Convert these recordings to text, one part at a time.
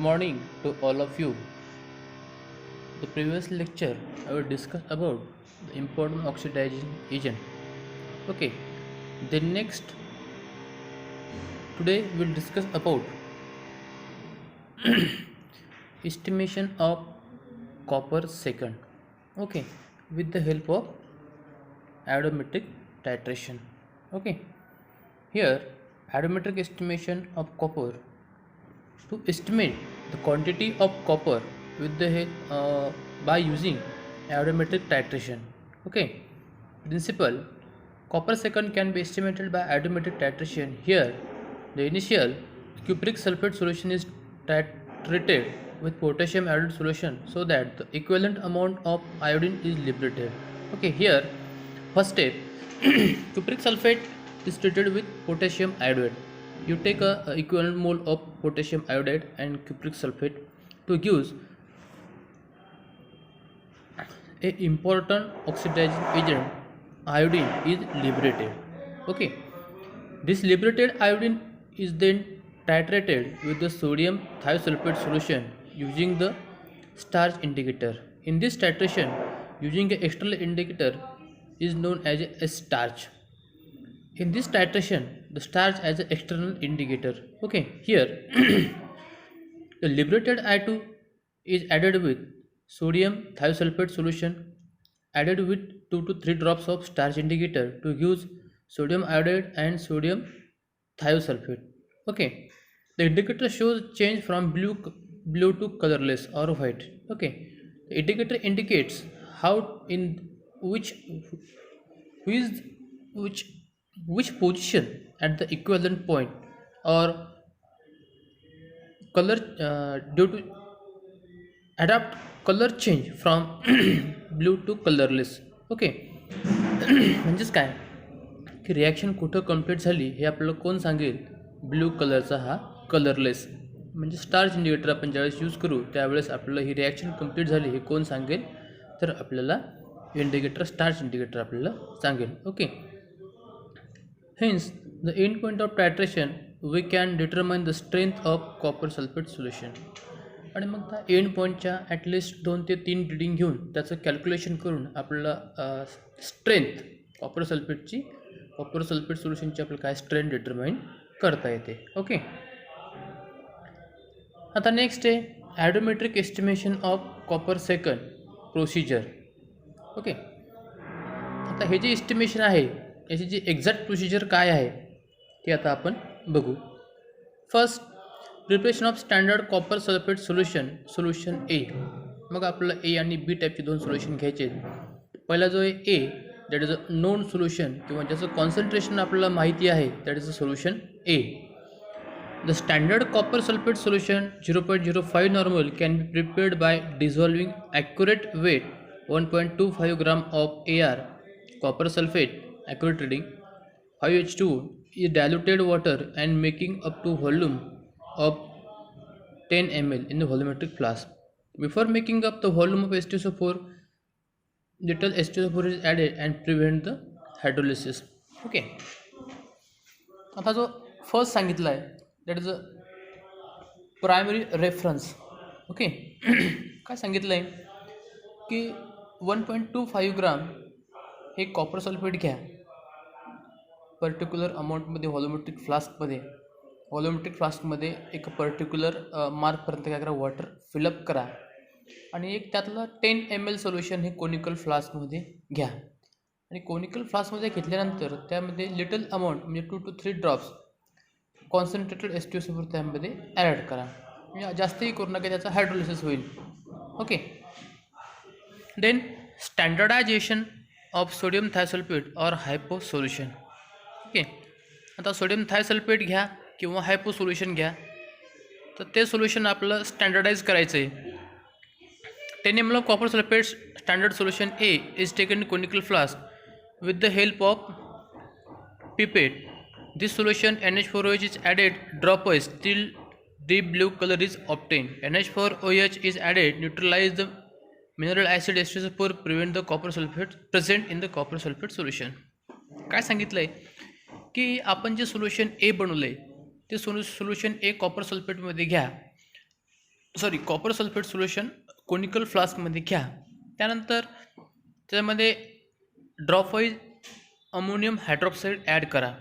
morning to all of you. The previous lecture I will discuss about the important oxidizing agent. Okay. Then next today we'll discuss about estimation of copper second. Okay. With the help of iodometric titration. Okay. Here iodometric estimation of copper to estimate the quantity of copper with the by using iodometric titration. Okay. Principle: copper second can be estimated by iodometric titration. Here, the initial cupric sulfate solution is titrated with potassium iodide solution so that the equivalent amount of iodine is liberated. Okay, here, first step, cupric sulfate is treated with potassium iodide. You take a equivalent mole of potassium iodide and cupric sulfate to give a important oxidizing agent. Iodine is liberated. Okay, this liberated iodine is then titrated with the sodium thiosulfate solution using the starch indicator. In this titration, using an external indicator is known as a starch. In this titration, the starch as an external indicator. Okay, here the liberated I2 is added with sodium thiosulfate solution added with 2 to 3 drops of starch indicator to use sodium iodide and sodium thiosulfate. Okay, the indicator shows change from blue to colorless or white. Okay, the indicator indicates how in which which which which position at the equivalent point or color due to adapt color change from blue to colorless. Okay. म्हणजेच काय की reaction कुठं complete झाली हे आपल्याला कोण सांगेल? Blue कलरचा हा कलरलेस म्हणजे स्टार्च इंडिकेटर आपण ज्यावेळेस यूज करू त्यावेळेस आपल्याला ही रिॲक्शन कंप्लीट झाली हे कोण सांगेल? तर आपल्याला इंडिकेटर स्टार्च इंडिकेटर आपल्याला सांगेल. Okay. Hence the end point of titration we can determine the strength of copper sulphate solution. आणि मग त्या एंड पॉईंटच्या ॲटलिस्ट 2 ते 3 रिडिंग घेऊन त्याचं कॅल्क्युलेशन करून आपल्याला स्ट्रेंथ कॉपर सल्फेट सोल्युशनची आपल्याला काय स्ट्रेंथ डिटरमाइन करता येते. ओके. आता नेक्स्ट आहे iodometric estimation of copper second procedure. Okay. आता हे जे एस्टिमेशन आहे याची जी एक्झॅक्ट प्रोसिजर काय आहे ते आता आपण बघू. First, preparation of standard copper sulphate solution A. मग आपल्याला ए आणि बी टाईपचे 2 सोल्युशन घ्यायचे. पहिला जो आहे A that is a known solution किंवा ज्याचं कॉन्सन्ट्रेशन आपल्याला माहिती आहे that is a solution A. The standard copper sulphate solution 0.05 normal can be prepared by dissolving accurate weight 1.25 gram of AR copper sulphate accurate reading 5H2 is diluted water and making up to volume of 10 ml in the volumetric flask. Before making up the volume of H2SO4, little H2SO4 is added and prevent the hydrolysis. Okay. आता जो first सांगितला आहे that is a primary reference. Okay. काय सांगितलं आहे की 1.25 ग्राम हे copper sulphate घ्या पर्टिक्युलर अमाऊंटमध्ये व्हॉल्युमेट्रिक फ्लास्कमध्ये एक पर्टिक्युलर मार्कपर्यंत काय करा वॉटर फिलअप करा आणि एक त्यातलं 10 ml सोल्युशन हे कोनिकल फ्लास्कमध्ये घ्या आणि कोनिकल फ्लास्कमध्ये घेतल्यानंतर त्यामध्ये लिटल अमाऊंट म्हणजे 2 to 3 ड्रॉप्स कॉन्सन्ट्रेटेड H2SO4 त्यामध्ये ॲड करा. म्हणजे जास्तही करू नका त्याचा हायड्रोलिसिस होईल. Okay. Then standardization of sodium thiosulphate और हायपो सोल्युशन. ओके. आता सोडियम थायसल्फेट घ्या किंवा हायपो सोल्युशन घ्या तर ते सोल्युशन आपलं स्टँडर्डाइज करायचं आहे. 10 ml of copper sulphate standard solution A is taken conical flask with the help of pipette. This solution NH4OH is added dropwise till deep blue color is obtained. NH4OH is added neutralize the mineral acid H2SO4 prevent the copper sulfate present in the copper sulfate solution. काय सांगितलं आहे की आपण जे solution ए बनवलं आहे ते solution ए copper सल्फेटमध्ये घ्या कॉपर सल्फेट सोल्युशन कोनिकल फ्लास्कमध्ये घ्या. त्यानंतर त्यामध्ये ड्रॉपवाईज अमोनियम हायड्रॉक्साईड ॲड करा.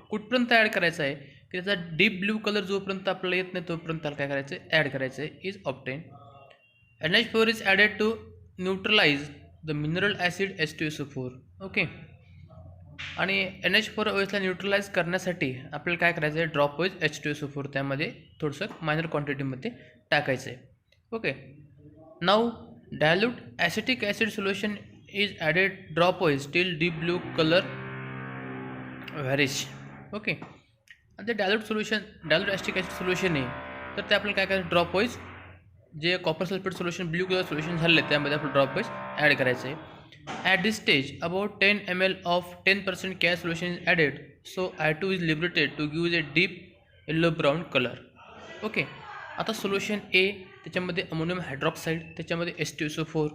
कुठपर्यंत ॲड करायचं आहे की त्याचा डीप ब्ल्यू कलर जोपर्यंत आपल्याला येत नाही तोपर्यंत त्याला काय करायचं आहे, ॲड करायचं आहे. Is obtain. NH4 is added to neutralize the mineral acid H2SO4. Okay. आणि NH4 OHला न्यूट्रलाइज करण्यासाठी आपल्याला काय करायचं आहे, ड्रॉपवाईज H2SO4 त्यामध्ये थोडंसं मायनर क्वांटिटीमध्ये टाकायचं आहे. Okay. Now dilute acetic acid solution is added dropwise till deep blue colour vanish. Okay. आणि ते डायल्यूट ॲसिटिक ॲसिड सोल्युशन आहे तर ते आपल्याला काय करायचं, ड्रॉपवाईज जे copper sulphate solution blue colour solution झाले त्यामध्ये आपण ड्रॉपवाईज ॲड करायचं आहे. At this stage, about 10 ml of 10% gas solution is added, so I2 is liberated to give a deep yellow brown color. Okay. आता सोल्युशन ए त्याच्यामध्ये अमोनियम हायड्रॉक्साईड, त्याच्यामध्ये H2SO4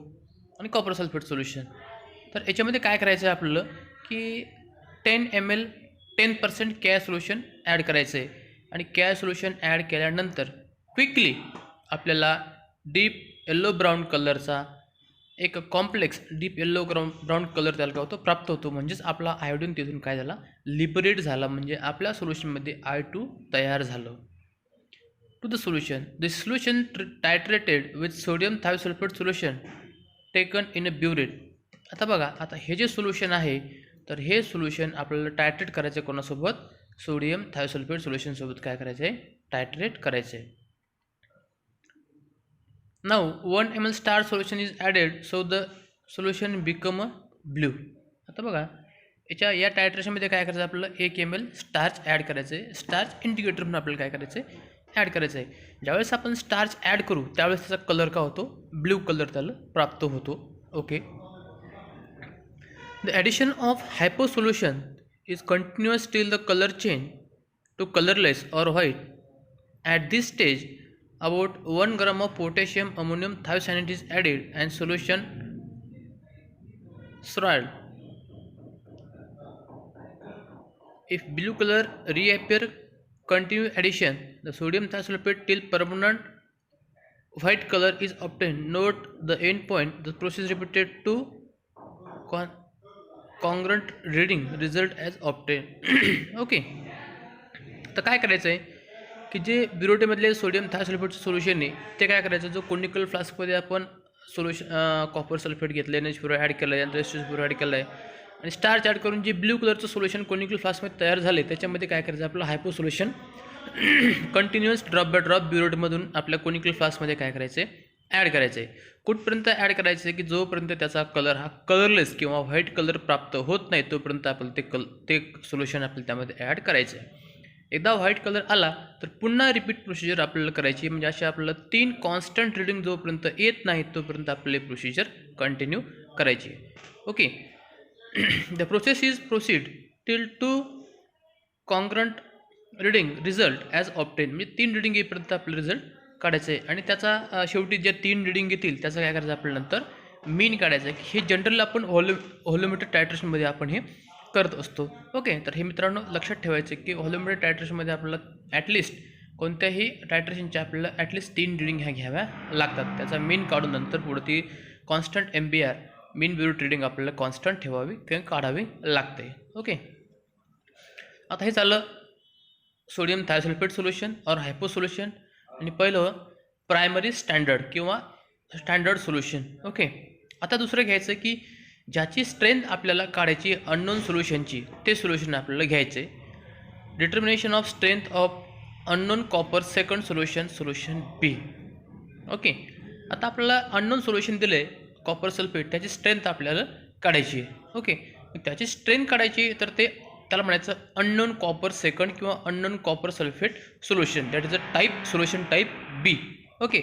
आणि copper sulphate solution. तर याच्यामध्ये काय करायचं आहे आपल्याला की 10 ml 10% कॅश सोल्युशन ॲड करायचं आहे. आणि कॅश सोल्युशन ॲड केल्यानंतर क्विकली आपल्याला डीप येल्लो ब्राऊन कलरचा एक complex deep yellow brown colour त्याला काय होतो, प्राप्त होतो. म्हणजेच आपला आयोडीन तिथून काय झाला, लिबरेट झाला. म्हणजे आपल्या सोल्युशनमध्ये I2 तयार झालं. To the solution, this solution titrated with sodium thiosulphate solution taken in a burette. आता बघा, आता हे जे सोल्युशन आहे तर हे सोल्युशन आपल्याला टायट्रेट करायचं आहे कोणासोबत, सोडियम थायोसल्फेट सोल्युशनसोबत काय करायचं आहे, टायट्रेट करायचं आहे. Now 1 ml starch solution is added so the solution become a blue. आता बघा या टायट्रेशनमध्ये काय करायचं आपल्याला 1 ml स्टार्च ॲड करायचं आहे. स्टार्च इंडिकेटर म्हणून आपल्याला काय करायचं आहे, ॲड करायचं आहे. ज्यावेळेस आपण स्टार्च ॲड करू त्यावेळेस त्याचा कलर काय होतो, ब्ल्यू कलर त्याला प्राप्त होतो. Okay. The addition of hypo solution is continuous till the colour change to colourless or white. At this stage about 1 gram of potassium ammonium thiocyanate is added and solution swirled. If blue color reappear, continue addition the sodium thiosulfate till permanent white color is obtained. Note the end point, the process repeated to congruent reading result as obtained. Okay. तर काय करायचं आहे की जे ब्युरोटेमधले sodium थायोसल्फेटचं solution आहे ते काय करायचं, जो कोनिकल फ्लास्कमध्ये आपण कॉपर सल्फेट घेतलं आहे, NH4 ॲड केलं आहे, H2SO4 ॲड केलं आहे आणि स्टार्च ॲड करून जे ब्ल्यू कलरचं सोल्युशन कोनिकल फ्लास्कमध्ये तयार झाले त्याच्यामध्ये काय करायचं, आपलं hypo solution continuous drop by drop ब्युरोटमधून आपल्या कोनिकल फ्लास्कमध्ये काय करायचं आहे, ॲड करायचं आहे. कुठपर्यंत ॲड करायचं आहे की जोपर्यंत त्याचा कलर हा कलरलेस किंवा व्हाईट कलर प्राप्त होत नाही तोपर्यंत आपल्याला ते सोल्युशन आपल्याला त्यामध्ये ॲड करायचं आहे. एकदा व्हाईट कलर आला तर पुन्हा रिपीट प्रोसिजर आपल्याला करायची. म्हणजे अशा आपल्याला 3 कॉन्स्टंट रीडिंग जोपर्यंत येत नाही तोपर्यंत आपली प्रोसिजर कंटिन्यू करायची. Okay. The process is proceed till 2 concordant reading result as obtain. म्हणजे 3 रीडिंग येईपर्यंत आपलं रिझल्ट काढायचं आहे आणि त्याचा शेवटी ज्या 3 रीडिंग येतील त्याचं काय करायचं आपल्याला नंतर मीन काढायचं आहे. हे जनरल आपण व्हॉल्युमेट्रिक टायट्रेशनमध्ये आपण हे करत असतो. ओके. तर हे मित्रांनो लक्षात ठेवायचं की व्हॉल्युमेट्रिक टायट्रेशनमध्ये आपल्याला ॲटलिस्ट कोणत्याही टायट्रेशनच्या आपल्याला ॲटलिस्ट 3 रीडिंग ह्या घ्याव्या लागतात. त्याचा मीन काढून नंतर पुढे ती कॉन्स्टंट MBR मीन ब्युरेट रीडिंग आपल्याला कॉन्स्टंट ठेवावी किंवा काढावी लागते. ओके. आता हे झालं सोडियम थायोसल्फेट सोल्युशन और हायपो सोल्युशन आणि पहिलं प्रायमरी स्टँडर्ड किंवा स्टँडर्ड सोल्युशन. ओके. आता दुसरं घ्यायचं की ज्याची स्ट्रेंथ आपल्याला काढायची अननोन सोल्युशनची ते सोल्युशन आपल्याला घ्यायचे. Determination of strength of unknown copper second solution B. Okay. आता आपल्याला अननोन सोल्युशन दिलं आहे कॉपर सल्फेट, त्याची स्ट्रेंथ आपल्याला काढायची आहे. ओके. त्याची स्ट्रेंथ काढायची तर त्याला म्हणायचं अननोन कॉपर सेकंड किंवा unknown copper sulphate solution. That is a solution type B. Okay.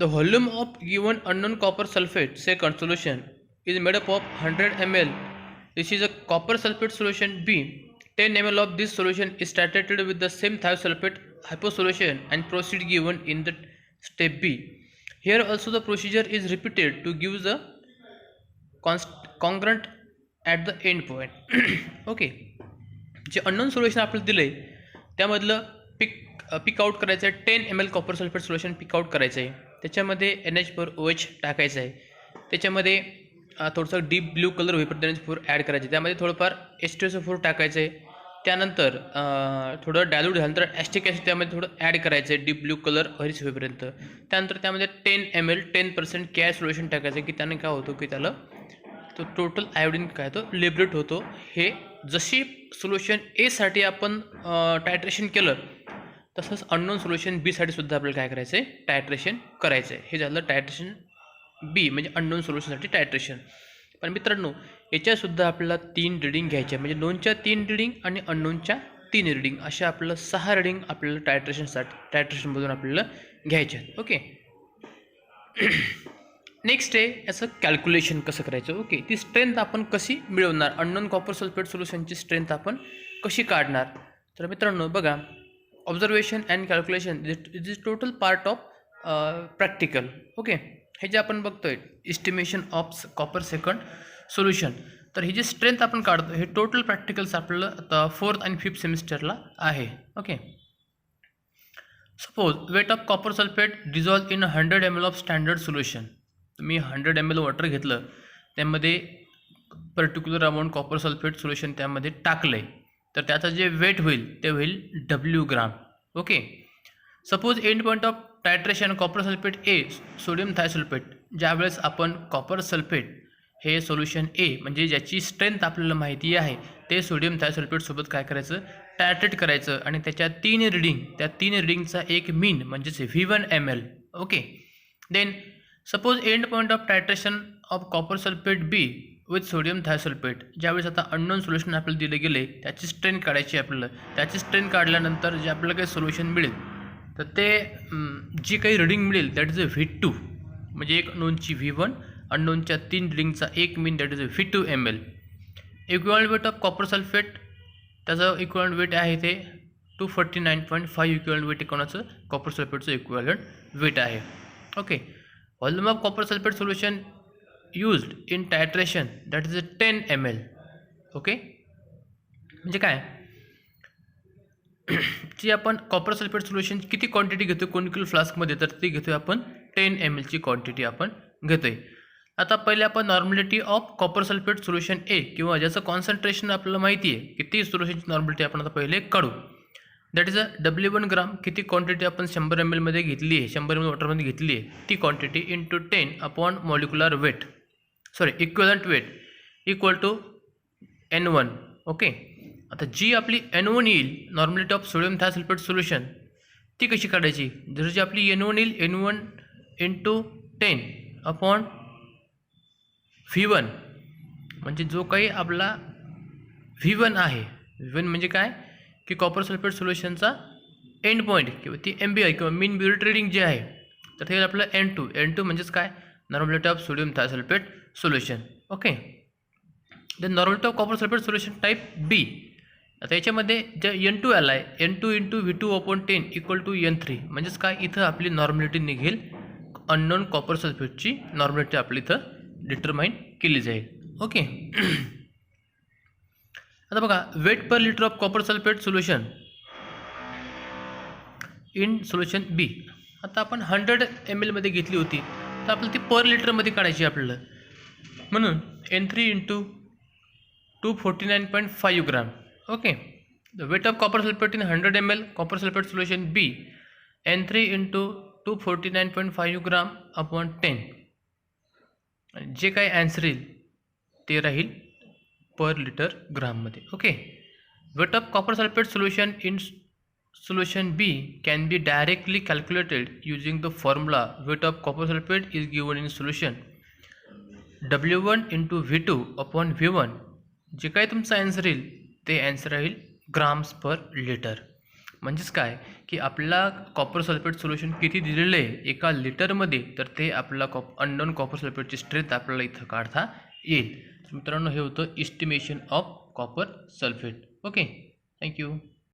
The volume of given unknown copper sulfate second solution is made up of 100 ml. This is a copper sulfate solution B. 10 ml of this solution is titrated with the same thiosulfate hypo solution and proceed given in the step B. Here also the procedure is repeated to give the congruent at the end point. Okay. जे unknown solution आपल्याला दिलं आहे त्यामधलं पिक out करायचं आहे. 10 ml copper sulphate solution पिक out करायचं आहे. त्याच्यामध्ये NH4OH टाकायचं आहे. त्याच्यामध्ये थोडंसं डीप ब्ल्यू कलर होईपर्यंत NH4 ॲड करायचे. त्यामध्ये थोडंफार H2SO4 टाकायचं आहे. त्यानंतर थोडं डायल्यूट झाल्यानंतर ॲस्टिक ॲसिड त्यामध्ये थोडं ॲड करायचं आहे डीप ब्ल्यू कलर हरीस होईपर्यंत. त्यानंतर त्यामध्ये 10 ml 10% KI सोल्युशन टाकायचं आहे की त्याने काय होतं की त्याला तो टोटल आयोडीन काय तो लिबरेट होतो. हे जशी सोल्युशन एसाठी आपण टायट्रेशन केलं तसंच अननोन सोल्युशन बीसाठी सुद्धा आपल्याला काय करायचं आहे टायट्रेशन करायचं आहे. हे झालं टायट्रेशन बी म्हणजे अननोन सोल्युशनसाठी टायट्रेशन. पण मित्रांनो याच्यासुद्धा आपल्याला 3 रिडिंग घ्यायच्या म्हणजे नोनच्या 3 रिडिंग आणि अननोनच्या 3 रिडिंग अशा आपल्याला 6 रिडिंग आपल्याला टायट्रेशनमधून आपल्याला घ्यायच्या आहेत. ओके. नेक्स्ट आहे याचं कॅल्क्युलेशन कसं करायचं. ओके. ती स्ट्रेंथ आपण कशी मिळवणार, अननोन कॉपर सल्फेट सोल्युशनची स्ट्रेंथ आपण कशी काढणार. तर मित्रांनो बघा, observation and calculation it is total part of practical. Okay. हे जे आपण बघतोय estimation of copper second solution, तर ही जी स्ट्रेंथ आपण काढतो हे टोटल प्रॅक्टिकल्स आपल्याला आता 4th आणि 5th सेमिस्टरला आहे. Okay. Suppose weight of copper sulphate dissolve in 100 ml of standard solution. तुम्ही 100 ml वॉटर घेतलं, त्यामध्ये particular amount copper sulphate solution त्यामध्ये टाकलं आहे, तर त्याचं जे वेट होईल ते होईल W gram. Okay. Suppose end point of titration copper sulphate A sodium thiosulphate, ज्यावेळेस आपण कॉपर सल्फेट हे सोल्युशन ए म्हणजे ज्याची स्ट्रेंथ आपल्याला माहिती आहे ते सोडियम थायसल्फेटसोबत काय करायचं टायट्रेट करायचं आणि त्याच्या 3 रिडिंग, त्या 3 रिडिंगचा एक मीन म्हणजेच V1 ml. Okay. Then suppose end point of titration of copper sulphate B with sodium thiosulphate, ज्यावेळेस आता अननोन सोल्युशन आपल्याला दिले गेले त्याची स्ट्रेंथ काढायची आपल्याला. त्याची स्ट्रेंथ काढल्यानंतर जे आपल्याला काही सोल्युशन मिळेल तर ते जी काही रिडिंग मिळेल दॅट इज अ V2 म्हणजे एक नोनची V1, अननोनच्या 3 रिडिंगचा एक mean that is a V2 ml. Equivalent weight of copper sulphate, त्याचं इक्विव्हॅलंट वेट आहे ते 249.5 इक्विव्हॅलंट वेट कोणाचं कॉपर सल्फेटचं इक्विव्हॅलंट वेट आहे. Okay. Volume of copper sulphate solution used in titration that is a 10 ml. Okay. म्हणजे काय जी आपण कॉपर सल्फेट सोल्युशन किती क्वांटिटी घेतो कोनिकल फ्लास्कमध्ये, तर ती घेतोय आपण 10 ml ची क्वांटिटी आपण घेतोय. आता पहिले आपण नॉर्मॅलिटी ऑफ कॉपर सल्फेट सोल्युशन ए किंवा ज्याचं कॉन्सन्ट्रेशन आपल्याला माहिती आहे की ती सोल्युशनची नॉर्मॅलिटी आपण आता पहिले काढू. दॅट इज अ W1 ग्राम. किती क्वांटिटी आपण 100 ml मध्ये घेतली आहे, 100 ml वॉटरमध्ये घेतली आहे, ती quantity into 10 upon molecular weight, equivalent weight equal to N1. Okay. आता जी आपली N1 येईल normality of sodium thiosulphate solution, ती कशी काढायची. जर जी आपली N1 येईल N1 इंटू 10 अपॉन V1 म्हणजे जो काही आपला V1 आहे, V1 म्हणजे काय की कॉपर सल्फेट सोल्युशनचा एंड पॉईंट किंवा ती MBI किंवा मीन ब्युरेट रीडिंग जे आहे, तर हे आपलं N2 म्हणजेच काय normality of sodium thiosulphate solution. Okay. Then normality of copper sulphate solution type B. आता याच्यामध्ये जे N2 आला आहे N2 into V2 upon 10 equal to N3 म्हणजेच काय इथं आपली नॉर्मॅलिटी निघेल, अननोन कॉपर सल्फेटची नॉर्मॅलिटी आपली इथं डिटरमाइन केली जाईल. ओके. आता बघा weight per litre of copper sulphate solution in solution B. आता आपण 100 ml मध्ये घेतली होती, तर आपल्याला ती पर लिटरमध्ये काढायची आपल्याला. म्हणून N3 into 249.5 gram. Okay. The weight of copper sulphate in 100 ml copper sulphate solution B N3 into 249.5 gram upon 10. जे काही आन्सर येईल ते राहील पर लिटर ग्राममध्ये. Okay. Weight of copper sulphate solution in solution B can be directly calculated using the formula weight of copper sulphate is given in solution W1 into V2 upon V1. जे काही तुमचा answer येईल ते answer राहील grams per litre. म्हणजेच काय की आपला कॉपर सल्फेट सोल्युशन किती दिलेलं आहे एका लिटरमध्ये, तर ते आपला अननोन कॉपर सल्फेटची स्ट्रेंथ आपल्याला इथं काढता येईल. मित्रांनो हे होतं estimation of copper sulphate. Okay. Thank you.